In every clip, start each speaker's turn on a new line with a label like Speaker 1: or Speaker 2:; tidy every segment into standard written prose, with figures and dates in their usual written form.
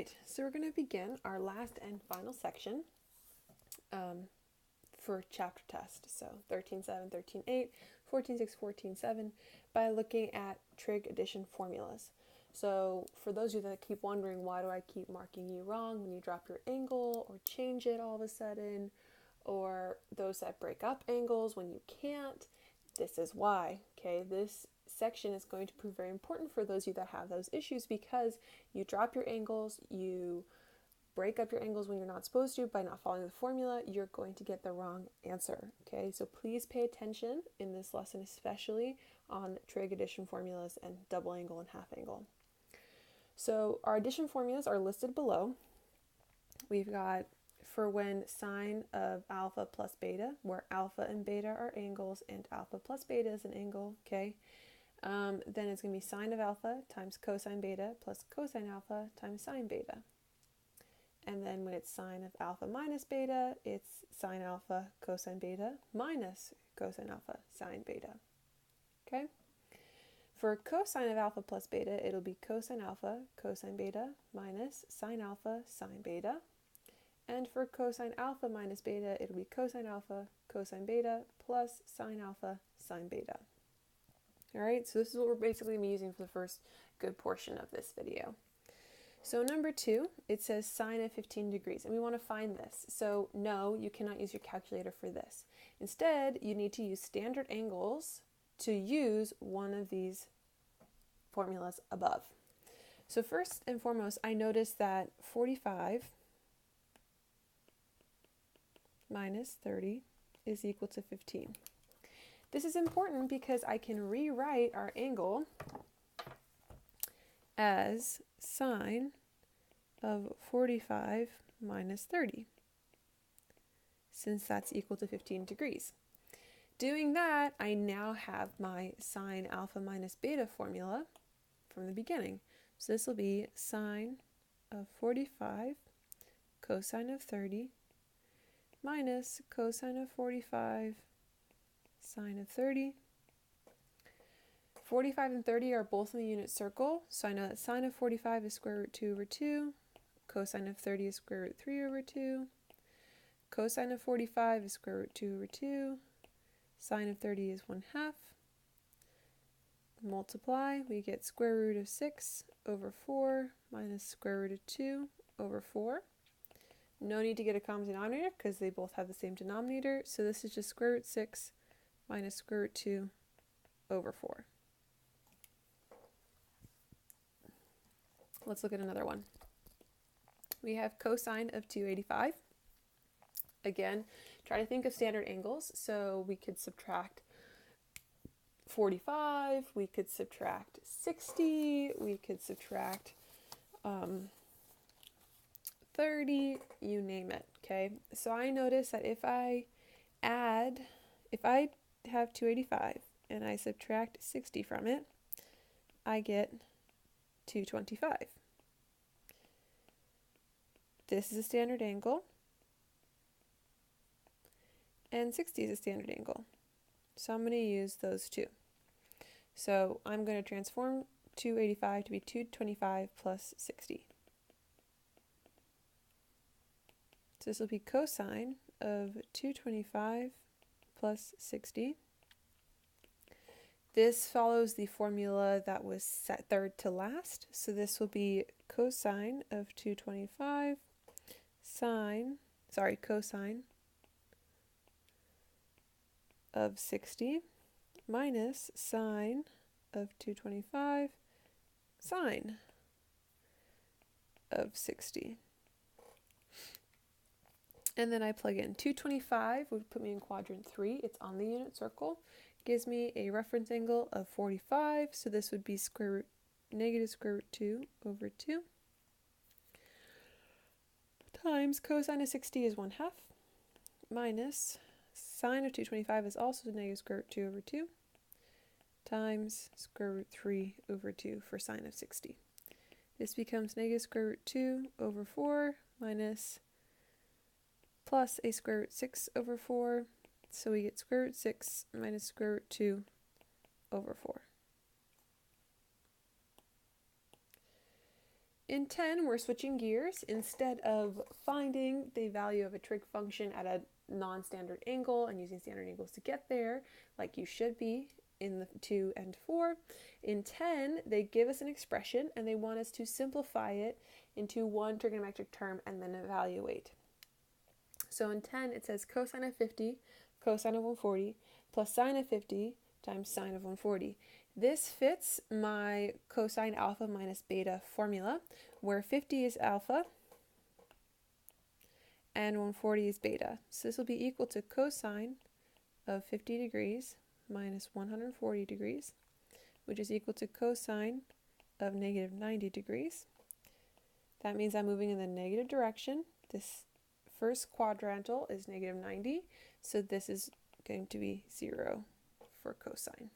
Speaker 1: right, so we're going to begin our last and final section for chapter test. So 13.7, 13.8, 14.6, 14.7 by looking at trig addition formulas. So for those of you that keep wondering, why do I keep marking you wrong when you drop your angle or change it all of a sudden, or those that break up angles when you can't, this is why. Okay, this section is going to prove very important for those of you that have those issues, because you drop your angles, you break up your angles when you're not supposed to by not following the formula, you're going to get the wrong answer. Okay, so please pay attention in this lesson, especially on trig addition formulas and double angle and half angle. So our addition formulas are listed below. We've got for when sine of alpha plus beta, where alpha and beta are angles and alpha plus beta is an angle, okay? Then it's going to be sine of alpha times cosine beta plus cosine alpha times sine beta. And then when it's sine of alpha minus beta, it's sine alpha cosine beta minus cosine alpha sine beta. Okay? For cosine of alpha plus beta, it'll be cosine alpha cosine beta minus sine alpha sine beta. And for cosine alpha minus beta, it'll be cosine alpha cosine beta plus sine alpha sine beta. Alright, so this is what we're basically going to be using for the first good portion of this video. So number 2, it says sine of 15 degrees, and we want to find this. So no, you cannot use your calculator for this. Instead, you need to use standard angles to use one of these formulas above. So first and foremost, I noticed that 45 minus 30 is equal to 15. This is important because I can rewrite our angle as sine of 45 minus 30, since that's equal to 15 degrees. Doing that, I now have my sine alpha minus beta formula from the beginning. So this will be sine of 45 cosine of 30 minus cosine of 45 sine of 30. 45 and 30 are both in the unit circle, so I know that sine of 45 is square root 2 over 2, cosine of 30 is square root 3 over 2, cosine of 45 is square root 2 over 2, sine of 30 is 1/2. Multiply, we get square root of 6 over 4 minus square root of 2 over 4. No need to get a common denominator because they both have the same denominator, so this is just square root 6 minus square root 2 over 4. Let's look at another one. We have cosine of 285. Again, try to think of standard angles. So we could subtract 45, we could subtract 60, we could subtract 30, you name it, okay? So I notice that if I have 285 and I subtract 60 from it, I get 225. This is a standard angle, and 60 is a standard angle. So I'm going to use those two. So I'm going to transform 285 to be 225 plus 60. So this will be cosine of 225 plus 60. This follows the formula that was set third to last. So this will be cosine of 225 cosine of 60 minus sine of 225 sine of 60. And then I plug in 225 would put me in quadrant 3. It's on the unit circle. Gives me a reference angle of 45. So this would be negative square root 2 over 2 times cosine of 60 is 1/2 minus sine of 225 is also negative square root 2 over 2 times square root 3 over 2 for sine of 60. This becomes negative square root 2 over 4 minus plus a square root 6 over 4. So we get square root 6 minus square root 2 over 4. In 10, we're switching gears. Instead of finding the value of a trig function at a non-standard angle and using standard angles to get there, like you should be in the 2 and 4, in 10, they give us an expression and they want us to simplify it into one trigonometric term and then evaluate. So in 10, it says cosine of 50, cosine of 140, plus sine of 50 times sine of 140. This fits my cosine alpha minus beta formula, where 50 is alpha and 140 is beta. So this will be equal to cosine of 50 degrees minus 140 degrees, which is equal to cosine of negative 90 degrees. That means I'm moving in the negative direction. This first quadrantal is negative 90, so this is going to be 0 for cosine.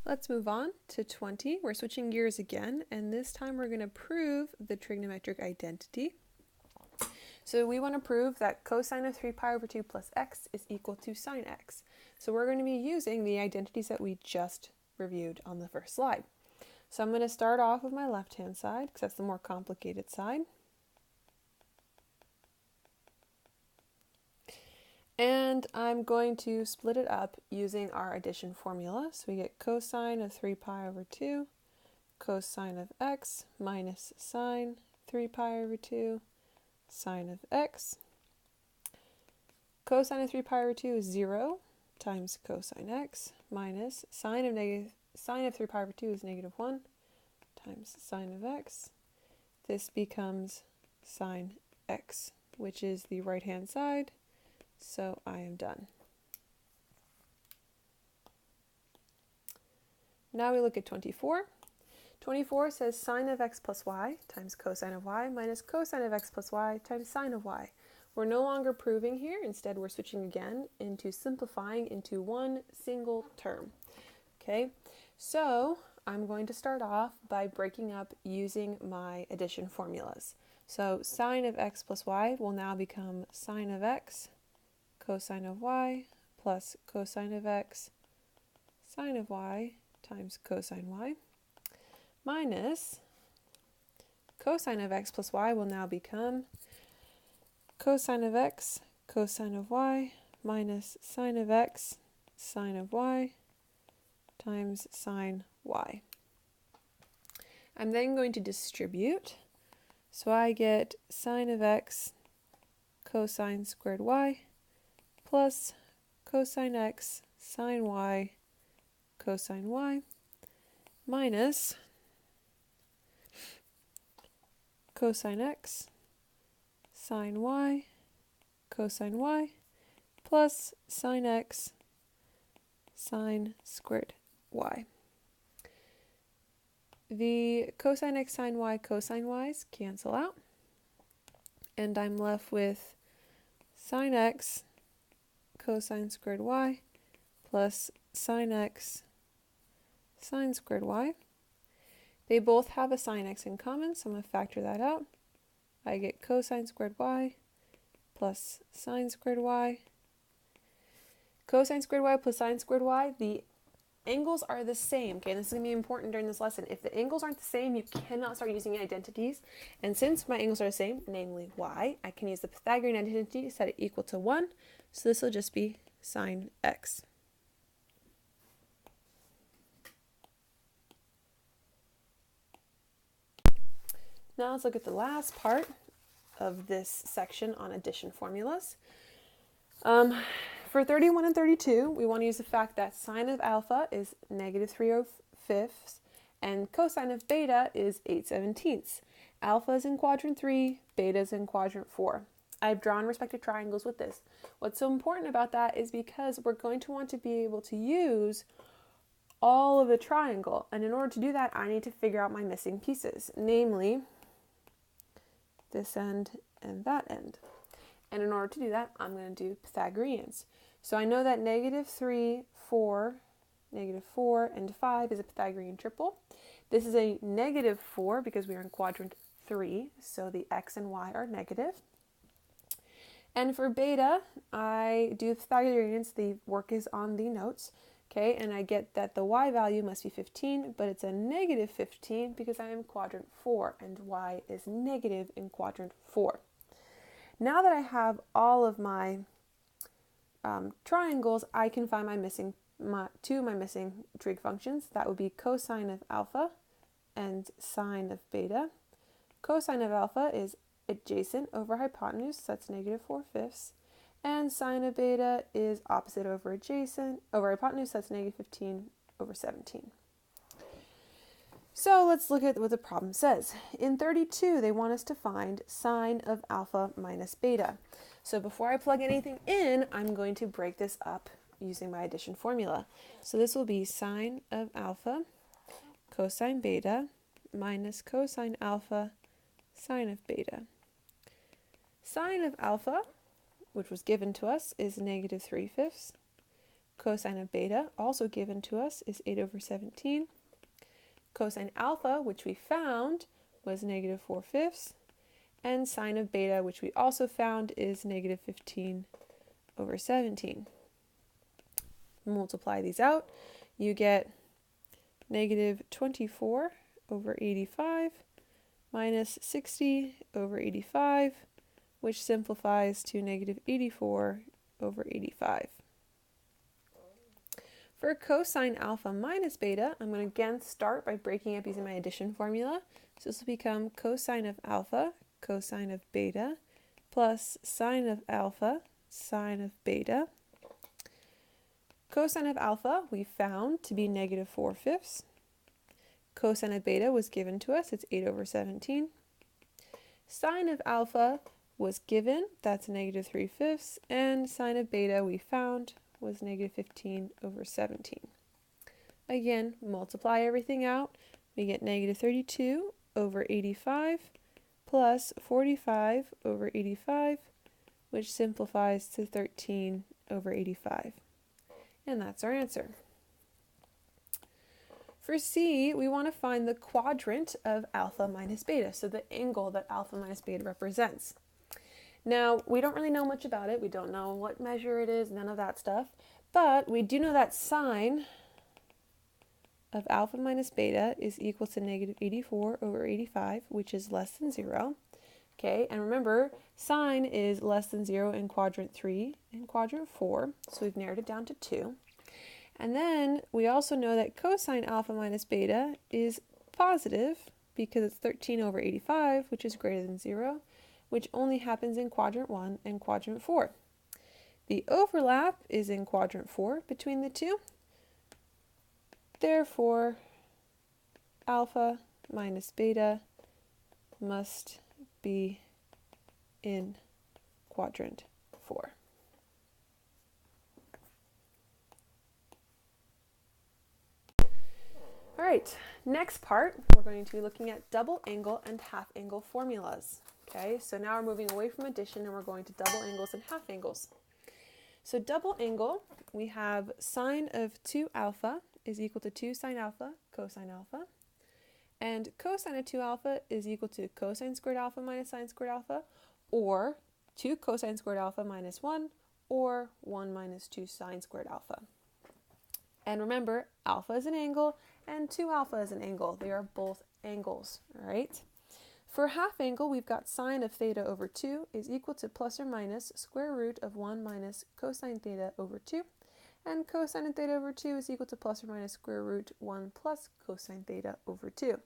Speaker 1: Let's move on to 20. We're switching gears again, and this time we're going to prove the trigonometric identity. So we want to prove that cosine of 3 pi over 2 plus x is equal to sine x. So we're going to be using the identities that we just reviewed on the first slide. So I'm going to start off with my left-hand side, because that's the more complicated side. And I'm going to split it up using our addition formula. So we get cosine of 3 pi over 2, cosine of x minus sine 3 pi over 2, sine of x. Cosine of 3 pi over 2 is 0 times cosine x minus sine of 3 pi over 2 is negative 1 times sine of x. This becomes sine x, which is the right-hand side. So I am done. Now we look at 24. 24 says sine of x plus y times cosine of y minus cosine of x plus y times sine of y. We're no longer proving here. Instead, we're switching again into simplifying into one single term. Okay, so I'm going to start off by breaking up using my addition formulas. So sine of x plus y will now become sine of x cosine of y plus cosine of x sine of y times cosine y minus cosine of x plus y will now become cosine of x cosine of y minus sine of x sine of y times sine y. I'm then going to distribute, so I get sine of x cosine squared y plus cosine x sine y cosine y minus cosine x sine y cosine y plus sine x sine squared y. The cosine x sine y cosine y's cancel out, and I'm left with sine x cosine squared y plus sine x sine squared y. They both have a sine x in common, so I'm going to factor that out. I get cosine squared y plus sine squared y. Cosine squared y plus sine squared y, the angles are the same. Okay, and this is going to be important during this lesson. If the angles aren't the same, you cannot start using identities. And since my angles are the same, namely y, I can use the Pythagorean identity to set it equal to 1. So this will just be sine x. Now let's look at the last part of this section on addition formulas. For 31 and 32, we want to use the fact that sine of alpha is negative 3/5 and cosine of beta is 8/17. Alpha is in quadrant 3, beta is in quadrant 4. I've drawn respective triangles with this. What's so important about that is because we're going to want to be able to use all of the triangle, and in order to do that, I need to figure out my missing pieces, namely this end and that end. And in order to do that, I'm going to do Pythagoreans. So I know that negative 3, 4, negative 4, and 5 is a Pythagorean triple. This is a negative 4 because we are in quadrant 3, so the x and y are negative. And for beta, I do Pythagoreans. The work is on the notes. Okay, and I get that the y value must be 15, but it's a negative 15 because I am quadrant 4, and y is negative in quadrant 4. Now that I have all of my triangles, I can find two of my missing trig functions. That would be cosine of alpha and sine of beta. Cosine of alpha is adjacent over hypotenuse, so that's negative 4/5. And sine of beta is opposite over adjacent over hypotenuse, so that's negative 15 over 17. So let's look at what the problem says. In 32, they want us to find sine of alpha minus beta. So before I plug anything in, I'm going to break this up using my addition formula. So this will be sine of alpha cosine beta minus cosine alpha sine of beta. Sine of alpha, which was given to us, is negative 3/5. Cosine of beta, also given to us, is 8 over 17. Cosine alpha, which we found, was negative 4/5. And sine of beta, which we also found, is negative 15 over 17. Multiply these out, you get negative 24 over 85 minus 60 over 85, which simplifies to negative 84 over 85. For cosine alpha minus beta, I'm going to again start by breaking up using my addition formula. So this will become cosine of alpha, cosine of beta, plus sine of alpha, sine of beta. Cosine of alpha we found to be negative 4/5. Cosine of beta was given to us, it's 8 over 17. Sine of alpha was given, that's negative 3/5, and sine of beta we found was negative 15 over 17. Again, multiply everything out, we get negative 32 over 85 plus 45 over 85, which simplifies to 13 over 85. And that's our answer. For C, we want to find the quadrant of alpha minus beta, so the angle that alpha minus beta represents. Now, we don't really know much about it. We don't know what measure it is, none of that stuff. But we do know that sine of alpha minus beta is equal to negative 84 over 85, which is less than 0. Okay, and remember, sine is less than 0 in quadrant 3 and quadrant 4, so we've narrowed it down to 2. And then we also know that cosine alpha minus beta is positive because it's 13 over 85, which is greater than 0, which only happens in quadrant 1 and quadrant 4. The overlap is in quadrant 4 between the two. Therefore, alpha minus beta must be in quadrant 4. All right, next part, we're going to be looking at double angle and half angle formulas. Okay, so now we're moving away from addition and we're going to double angles and half angles. So double angle, we have sine of 2 alpha is equal to 2 sine alpha cosine alpha. And cosine of 2 alpha is equal to cosine squared alpha minus sine squared alpha, or 2 cosine squared alpha minus 1, or 1 minus 2 sine squared alpha. And remember, alpha is an angle and 2 alpha is an angle. They are both angles, all right? For half angle, we've got sine of theta over 2 is equal to plus or minus square root of 1 minus cosine theta over 2. And cosine of theta over 2 is equal to plus or minus square root 1 plus cosine theta over 2.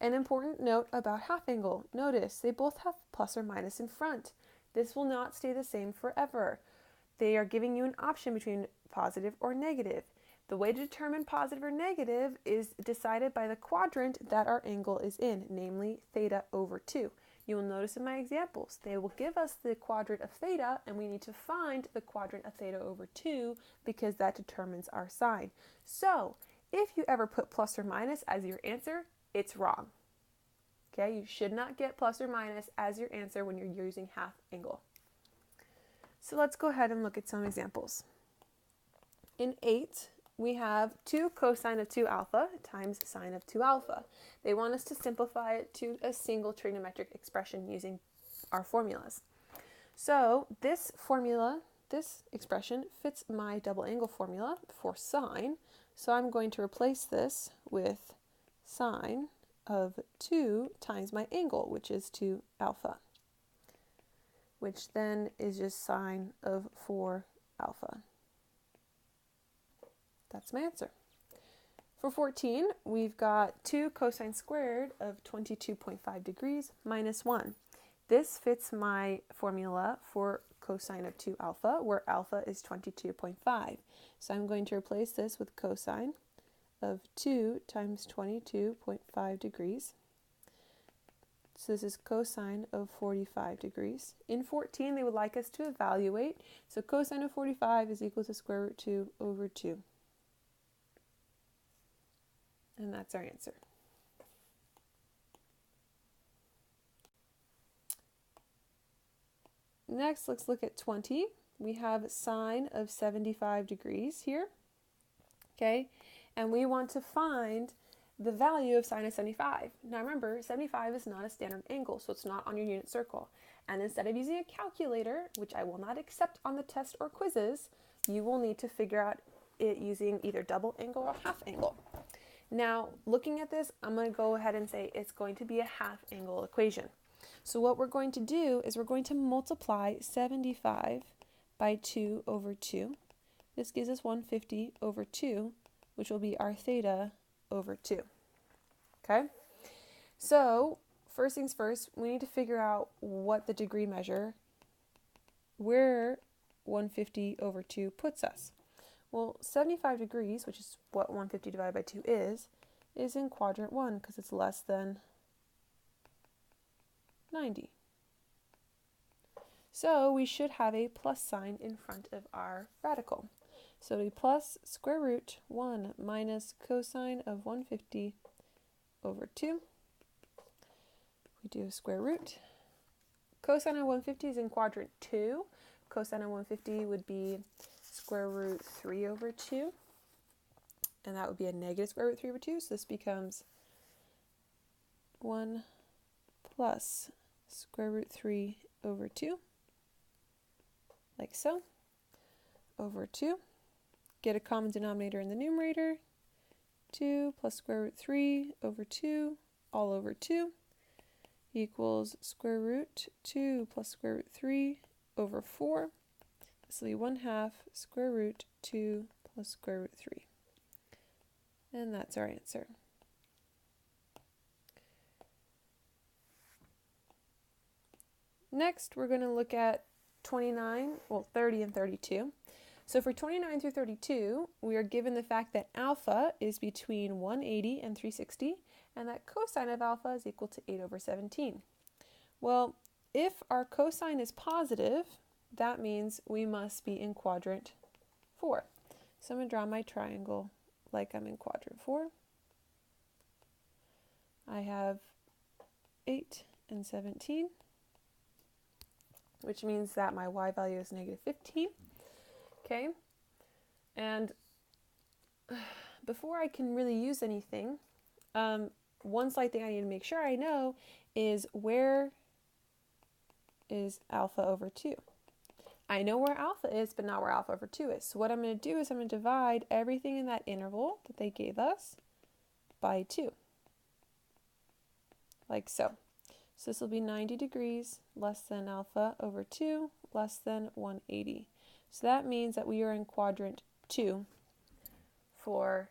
Speaker 1: An important note about half angle. Notice they both have plus or minus in front. This will not stay the same forever. They are giving you an option between positive or negative. The way to determine positive or negative is decided by the quadrant that our angle is in, namely theta over 2. You will notice in my examples, they will give us the quadrant of theta, and we need to find the quadrant of theta over 2 because that determines our sign. So, if you ever put plus or minus as your answer, it's wrong. Okay, you should not get plus or minus as your answer when you're using half angle. So let's go ahead and look at some examples. In 8, we have 2 cosine of 2 alpha times sine of 2 alpha. They want us to simplify it to a single trigonometric expression using our formulas. So this formula this expression fits my double angle formula for sine, so I'm going to replace this with sine of 2 times my angle, which is 2 alpha, which then is just sine of 4 alpha. That's my answer. For 14, we've got 2 cosine squared of 22.5 degrees minus 1. This fits my formula for cosine of 2 alpha, where alpha is 22.5. So I'm going to replace this with cosine of 2 times 22.5 degrees. So this is cosine of 45 degrees. In 14, they would like us to evaluate. So cosine of 45 is equal to square root 2 over 2. And that's our answer. Next, let's look at 20. We have sine of 75 degrees here, okay? And we want to find the value of sine of 75. Now remember, 75 is not a standard angle, so it's not on your unit circle. And instead of using a calculator, which I will not accept on the test or quizzes, you will need to figure out it using either double angle or half angle. Now, looking at this, I'm going to go ahead and say it's going to be a half angle equation. So what we're going to do is we're going to multiply 75 by 2 over 2. This gives us 150 over 2, which will be our theta over 2. Okay? So, first things first, we need to figure out what the degree measure, where 150 over 2 puts us. Well, 75 degrees, which is what 150 divided by 2 is in quadrant 1 because it's less than 90. So we should have a plus sign in front of our radical. So it'll be plus square root 1 minus cosine of 150 over 2. We do a square root. Cosine of 150 is in quadrant 2. Cosine of 150 would be square root 3 over 2. And that would be a negative square root 3 over 2. So this becomes 1 plus square root 3 over 2. Like so. Over 2. Get a common denominator in the numerator. 2 plus square root 3 over 2 all over 2 equals square root 2 plus square root 3 over 4. This will be 1/2 square root 2 plus square root 3. And that's our answer. Next, we're going to look at 30 and 32. So for 29 through 32, we are given the fact that alpha is between 180 and 360, and that cosine of alpha is equal to 8 over 17. Well, if our cosine is positive, that means we must be in quadrant 4. So I'm going to draw my triangle like I'm in quadrant 4. I have 8 and 17, which means that my y value is negative 15. Okay, and before I can really use anything, one slight thing I need to make sure I know is where is alpha over 2. I know where alpha is, but not where alpha over 2 is. So what I'm going to do is I'm going to divide everything in that interval that they gave us by 2, like so. So this will be 90 degrees less than alpha over 2 less than 180. So that means that we are in quadrant 2 for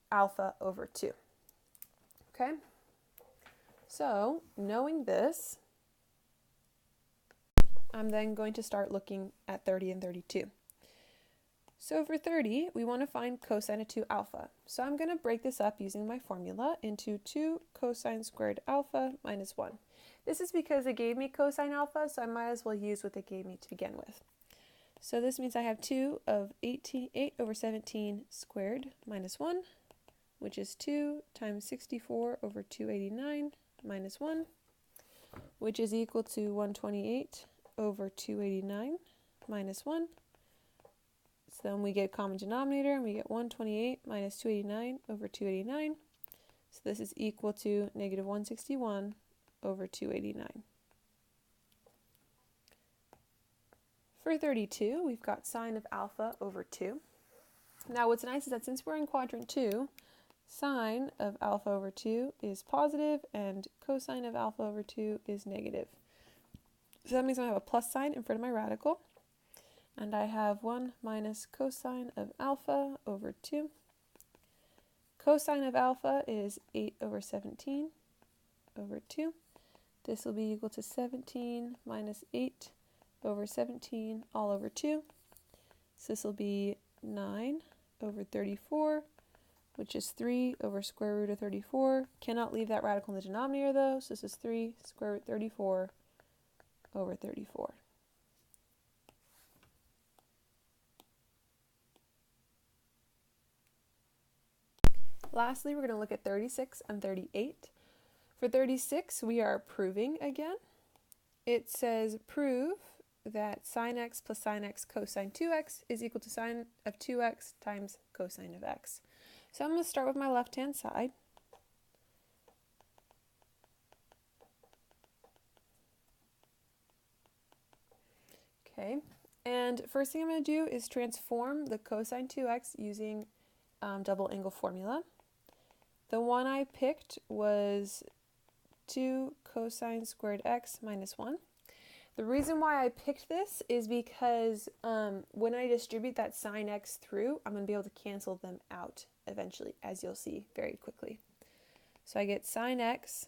Speaker 1: alpha over 2. Okay? So, knowing this, I'm then going to start looking at 30 and 32. So for 30, we want to find cosine of 2 alpha. So I'm going to break this up using my formula into 2 cosine squared alpha minus 1. This is because it gave me cosine alpha, so I might as well use what they gave me to begin with. So this means I have 2 of 8 over 17 squared minus 1, which is 2 times 64 over 289 minus 1, which is equal to 128 over 289 minus 1. So then we get a common denominator, and we get 128 minus 289 over 289. So this is equal to negative 161 over 289. For 32, we've got sine of alpha over 2. Now what's nice is that since we're in quadrant 2, sine of alpha over 2 is positive and cosine of alpha over 2 is negative. So that means I have a plus sign in front of my radical. And I have 1 minus cosine of alpha over 2. Cosine of alpha is 8 over 17 over 2. This will be equal to 17 minus 8 over 17 all over 2. So this will be 9 over 34, which is 3 over square root of 34. Cannot leave that radical in the denominator though, so this is 3 square root 34 over 34. Lastly, we're going to look at 36 and 38. For 36, we are proving again. It says prove that sine x plus sine x cosine 2x is equal to sine of 2x times cosine of x. So I'm going to start with my left-hand side. Okay, and first thing I'm going to do is transform the cosine 2x using double angle formula. The one I picked was 2 cosine squared x minus 1. The reason why I picked this is because when I distribute that sine x through, I'm going to be able to cancel them out eventually, as you'll see very quickly. So I get sine x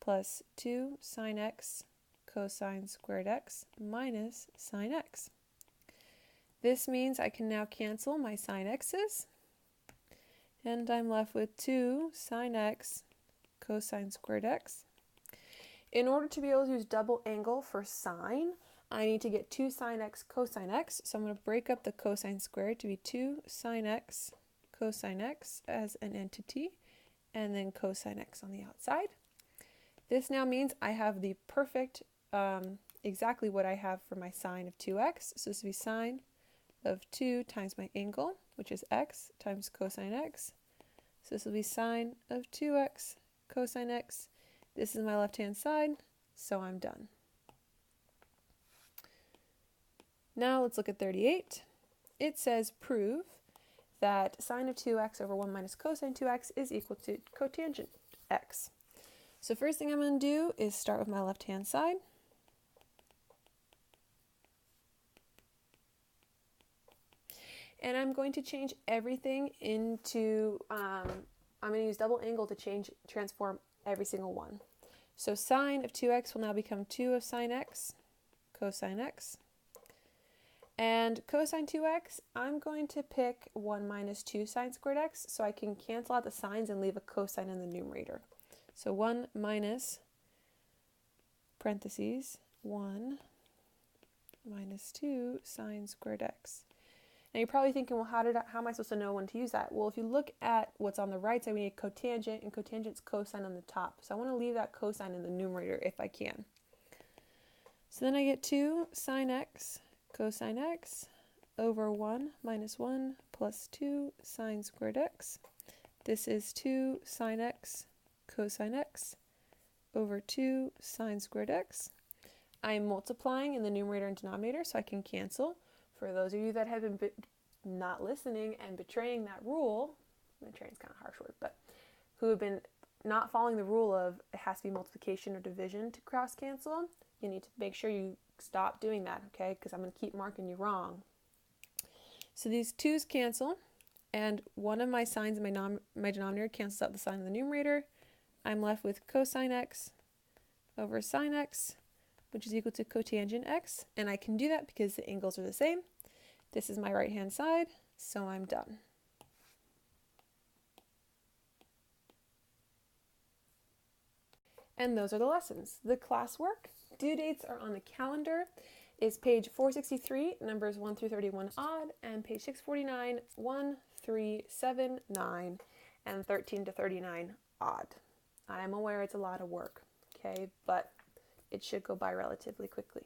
Speaker 1: plus 2 sine x cosine squared x minus sine x. This means I can now cancel my sine x's, and I'm left with 2 sine x cosine squared x. In order to be able to use double angle for sine, I need to get 2 sine x cosine x, so I'm going to break up the cosine squared to be 2 sine x cosine x as an entity, and then cosine x on the outside. This now means I have the perfect, exactly what I have for my sine of 2x, so this will be sine of 2 times my angle, which is x, times cosine x. So this will be sine of 2x cosine x. This is my left-hand side, so I'm done. Now let's look at 38. It says prove that sine of 2x over 1 minus cosine 2x is equal to cotangent x. So first thing I'm going to do is start with my left-hand side. And I'm going to change everything into, I'm going to use double angle to transform every single one. So sine of 2x will now become 2 of sine x cosine x. And cosine 2x, I'm going to pick 1 minus 2 sine squared x, so I can cancel out the signs and leave a cosine in the numerator. So 1 minus, parentheses, 1 minus 2 sine squared x. Now you're probably thinking, well, how am I supposed to know when to use that? Well, if you look at what's on the right side, we need cotangent, and cotangent's cosine on the top. So I want to leave that cosine in the numerator if I can. So then I get 2 sine x cosine x over 1 minus 1 plus 2 sine squared x. This is 2 sine x cosine x over 2 sine squared x. I'm multiplying in the numerator and denominator so I can cancel. For those of you that have been not listening and betraying that rule, betraying is kind of a harsh word, but who have been not following the rule of it has to be multiplication or division to cross cancel, you need to make sure you stop doing that, okay? Because I'm going to keep marking you wrong. So these 2's cancel, and one of my signs in my denominator cancels out the sign in the numerator. I'm left with cosine x over sine x, which is equal to cotangent x, and I can do that because the angles are the same. This is my right-hand side, so I'm done. And those are the lessons. The classwork, due dates are on the calendar, is page 463, numbers 1 through 31 odd, and page 649, 1, 3, 7, 9, and 13 to 39 odd. I am aware it's a lot of work, okay, but it should go by relatively quickly.